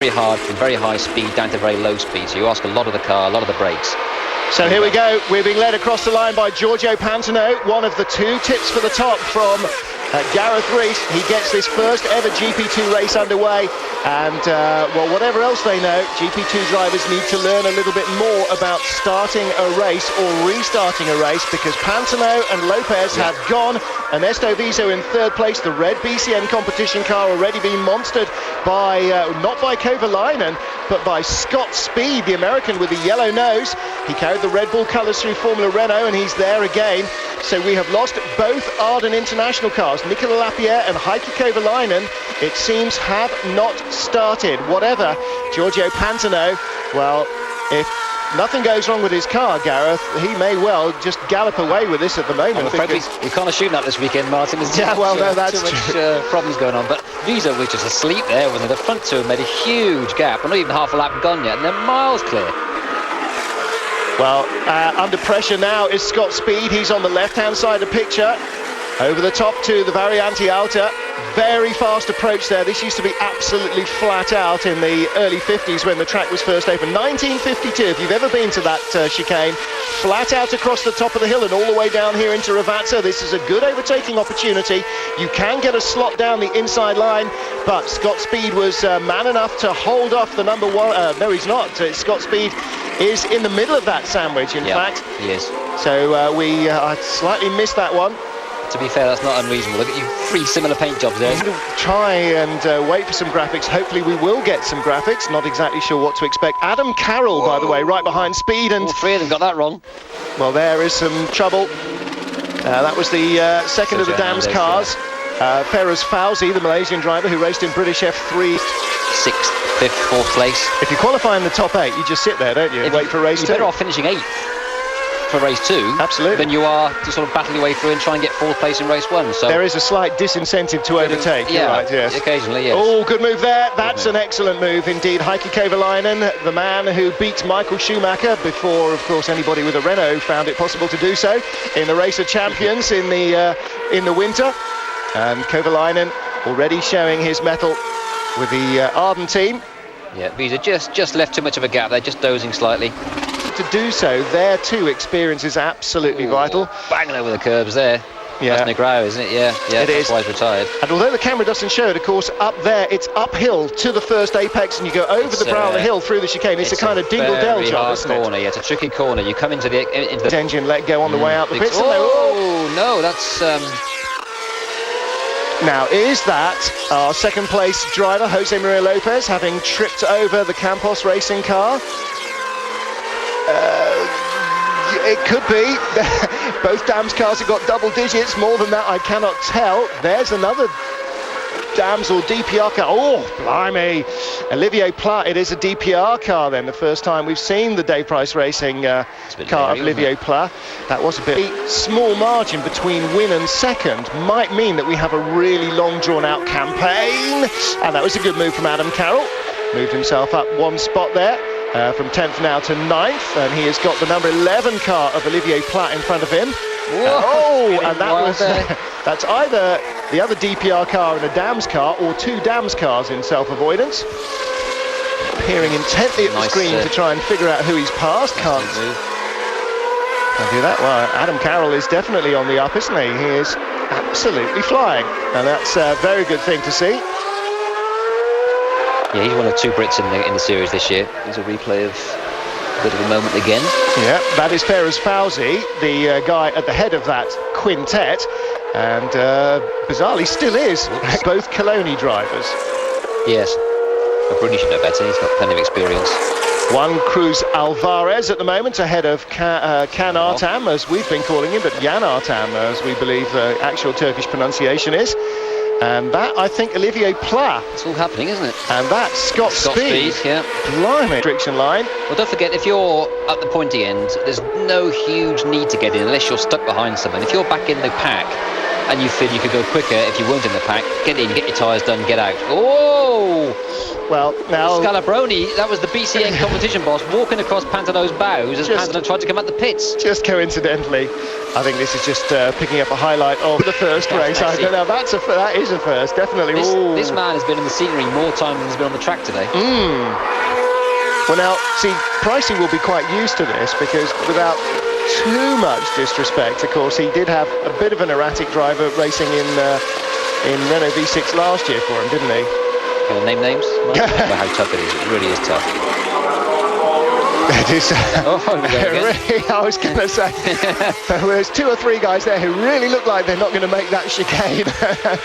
very hard from very high speed down to very low speed. So you ask a lot of the car, a lot of the brakes. So here we go. We're being led across the line by Giorgio Pantano. One of the two tips for the top from Gareth Rees. He gets this first ever GP2 race underway, and well, whatever else they know, GP2 drivers need to learn a little bit more about starting a race or restarting a race, because Pantano and Lopez have gone. Ernesto Viso in third place, the red BCN competition car already being monstered by, not by Kovalainen, but by Scott Speed, the American with the yellow nose. He carried the Red Bull colours through Formula Renault, and he's there again. So we have lost both Arden International cars. Nicola Lapierre and Heikki Kovalainen, it seems, have not started. Whatever, Giorgio Pantano, well, if nothing goes wrong with his car, Gareth, he may well just gallop away with this at the moment. I'm afraid we can't assume that this weekend, Martin. There's yeah, well, no, that's too much problems going on. But Viso was just asleep there, wasn't it? The front two made a huge gap. We're not even half a lap gone yet, and they're miles clear. Well, under pressure now is Scott Speed. He's on the left-hand side of the picture. Over the top to the Variante Alta. Very fast approach there. This used to be absolutely flat out in the early 50s when the track was first opened. 1952, if you've ever been to that chicane, flat out across the top of the hill and all the way down here into Ravazza. This is a good overtaking opportunity. You can get a slot down the inside line, but Scott Speed was man enough to hold off the number one. No, he's not. Scott Speed is in the middle of that sandwich, in fact. He is. So we slightly missed that one. To be fair, that's not unreasonable. Look at you, 3 similar paint jobs there. Try and wait for some graphics. Hopefully we will get some graphics. Not exactly sure what to expect. Adam Carroll, by the way, right behind Speed. And all 3 of them got that wrong. Well, there is some trouble. That was the second of the Dams cars. Ferraz Fauzi, the Malaysian driver who raced in British F3. 6th, 5th, 4th place. If you qualify in the top 8, you just sit there, don't you, and wait for race 2. You're better off finishing 8th for race 2 absolutely than you are to sort of battle your way through and try and get 4th place in race 1. So there is a slight disincentive to overtake. Yeah, right, yes. Occasionally, yes. Oh, good move there. That's an excellent move indeed. Heikki Kovalainen, the man who beat Michael Schumacher before, of course, anybody with a Renault found it possible to do so in the Race of Champions in the winter. And Kovalainen already showing his mettle with the Arden team. Yeah, Viso just left too much of a gap there, just dozing slightly. To do so, there too, experience is absolutely vital. Banging over the curbs there. Yeah. That's Negrao, isn't it? Yeah, it that's is. why he's retired. And although the camera doesn't show it, of course, up there, it's uphill to the first apex, and you go over the brow of the hill through the chicane. It's a kind of dingle-dell job, isn't it? Corner, yeah, it's a tricky corner. You come into the engine let go on the way out the pits. Oh, no, that's... Now, is that our second place driver, Jose Maria Lopez, having tripped over the Campos racing car? It could be. Both Dams cars have got double digits. More than that, I cannot tell. There's another Dams or DPR car. Oh, blimey. Olivier Pla. It is a DPR car then. The first time we've seen the Dave Price Racing car of Olivier Pla. That was a bit small margin between win and second. Might mean that we have a really long drawn-out campaign. And that was a good move from Adam Carroll. Moved himself up one spot there. From 10th now to 9th, and he has got the number 11 car of Olivier Pla in front of him. Oh, and that was that's either the other DPR car and a Dams car, or 2 Dams cars in self-avoidance. Peering intently at the screen to try and figure out who he's passed. Can't do that. Well, Adam Carroll is definitely on the up, isn't he? He is absolutely flying, and that's a very good thing to see. Yeah, he's one of 2 Brits in the series this year. There's a replay of a bit of a moment again. Yeah, that is Ferraz Fauzi, the guy at the head of that quintet, and bizarrely still is. Both Coloni drivers. Yes, but Bruni should know better. He's got plenty of experience. One Cruz Alvarez at the moment ahead of Can Artam, as we've been calling him, but Jan Artam, as we believe the actual Turkish pronunciation is. And that, I think, Olivier Pla. It's all happening, isn't it? And that's Scott Speed. Yeah. Blimey. Restriction line. Well, don't forget, if you're at the pointy end, there's no huge need to get in unless you're stuck behind someone. If you're back in the pack and you feel you could go quicker if you weren't in the pack, get in, get your tyres done, get out. Oh! Whoa! Well, now Scalabroni, that was the BCN competition boss, walking across Pantano's bows as Pantano tried to come at the pits. Just coincidentally, I think this is just picking up a highlight of the first race. I don't know. That is a first, definitely. This man has been in the scenery more time than he's been on the track today. Well, now, see, Pricey will be quite used to this because without too much disrespect, of course, he did have a bit of an erratic driver racing in Renault V6 last year for him, didn't he? You want to name names? How tough it is. It really is tough. It is. Really, I was going to say, there's 2 or 3 guys there who really look like they're not going to make that chicane.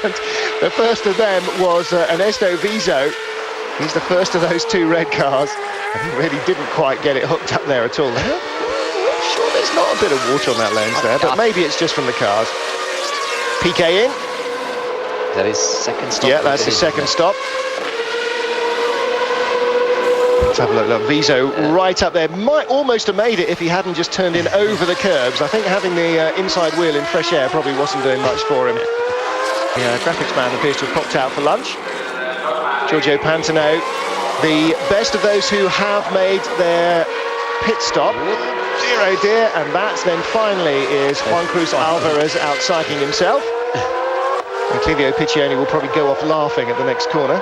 And the first of them was Ernesto Vizo. He's the first of those 2 red cars, and he really didn't quite get it hooked up there at all. I'm sure there's not a bit of water on that lens there, but maybe it's just from the cars. PK in. Is that his second stop? Yeah, that's his second stop. Let's have a look. Vizo right up there. Might almost have made it if he hadn't just turned in over the curbs. I think having the inside wheel in fresh air probably wasn't doing much for him. The graphics man appears to have popped out for lunch. Giorgio Pantano, the best of those who have made their pit stop. Dear oh dear, and that's then finally is Juan Cruz Alvarez out-cycling himself. And Clivio Piccioni will probably go off laughing at the next corner.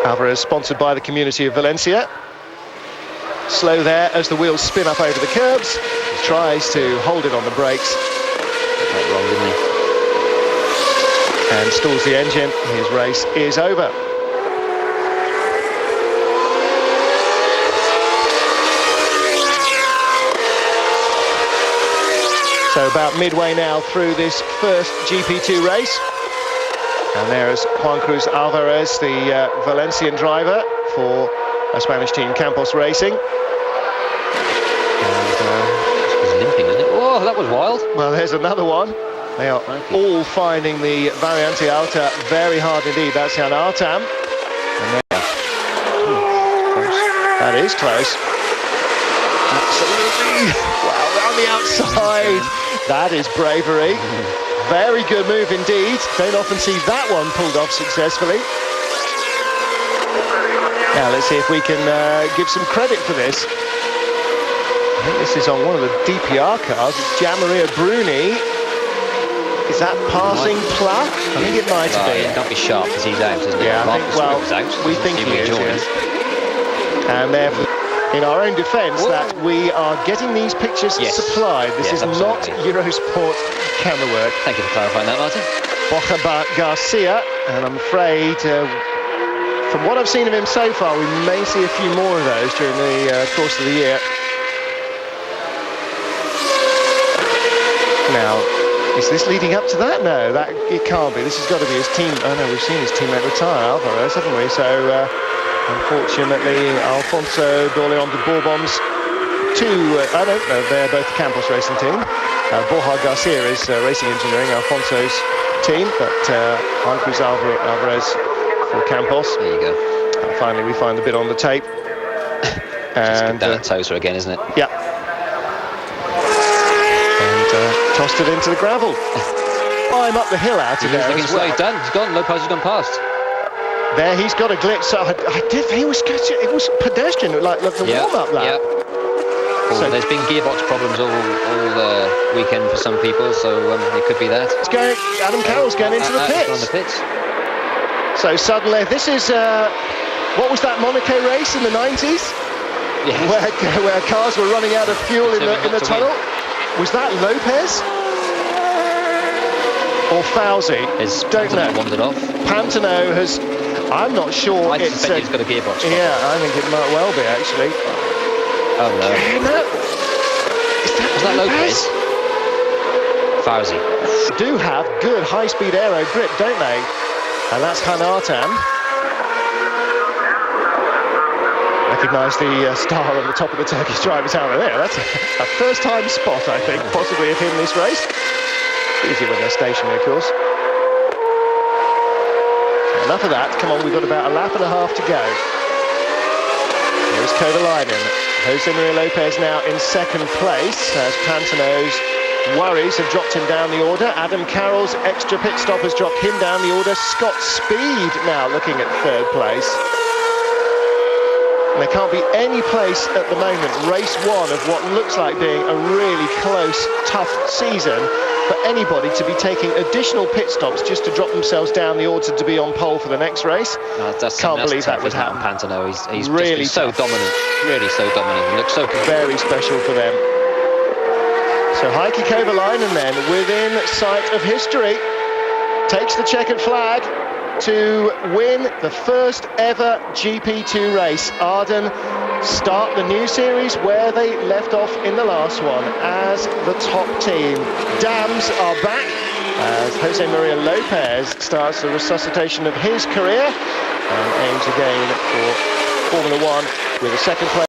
Alvarez sponsored by the community of Valencia. Slow there as the wheels spin up over the curbs. He tries to hold it on the brakes. Quite wrong, didn't he? And stalls the engine. His race is over. So about midway now through this first GP2 race. And there's Juan Cruz Alvarez, the Valencian driver for a Spanish team, Campus Racing. He's limping, isn't it? Oh, that was wild. Well, there's another one. They are all finding the Variante Alta very hard indeed. That's Jan Artam. And there. That is close. Absolutely. Wow, around the outside. That is bravery. Very good move indeed. Don't often see that one pulled off successfully. Now let's see if we can give some credit for this. I think this is on one of the DPR cars. It's Gianmaria Bruni. Is that passing Pla? I think it might have been. Don't be sharp because he's out, isn't he? Yeah, I think, well, we think he is, yes. And therefore, in our own defence, that we are getting these pictures supplied. This is not Eurosport camera work. Thank you for clarifying that, Martin. Borja Garcia, and I'm afraid, from what I've seen of him so far, we may see a few more of those during the course of the year. Now, is this leading up to that? No, that it can't be. This has got to be his team. Oh no, we've seen his teammate retire, Alvarez, haven't we? So, unfortunately, Alfonso D'Orleans de Bourbon's I don't know, they're both the Campus Racing team. Borja Garcia is Racing Engineering, Alfonso's team, but Juan Cruz Alvarez for Campos. There you go. And finally, we find the bit on the tape. And down at Tosa again, isn't it? Yeah. And tossed it into the gravel. Climb up the hill out of there as well. He's done. He's gone. Lopez has gone past. There, he's got a glitch. So I did. He was. It was pedestrian, like the warm-up lap. Yeah. So there's been gearbox problems all weekend for some people, so it could be that. It's going. Adam Carroll's going into the pits. On the pits. So suddenly, this is what was that Monaco race in the 90s? Yes. Where cars were running out of fuel in the tunnel. Was that Lopez or Fauzi? Don't know. Wandered off. Pantano has. I'm not sure. I think he's got a gearbox problem. Yeah, I think it might well be actually. Oh no. Was that Lopez? Fauzi. Do have good high-speed aero grip, don't they? And that's Han Artam. Recognise the star on the top of the Turkish driver's helmet there. That's a first-time spot, I think, possibly of him this race. Easy when they're stationary, of course. Enough of that. Come on, we've got about a lap and a half to go. Here's Kovalainen. Jose Maria Lopez now in second place as Pantano's worries have dropped him down the order. Adam Carroll's extra pit stop has dropped him down the order. Scott Speed now looking at third place. And there can't be any place at the moment, race one of what looks like being a really close, tough season, for anybody to be taking additional pit stops just to drop themselves down the order to be on pole for the next race. Can't believe that would happen. Pantano, he's really just so dominant, really so dominant. He looks so very special for them. So Heikki Kovalainen then, within sight of history, takes the checkered flag to win the first ever GP2 race. Arden start the new series where they left off in the last one as the top team. Dams are back as Jose Maria Lopez starts the resuscitation of his career and aims again for Formula One with a second place.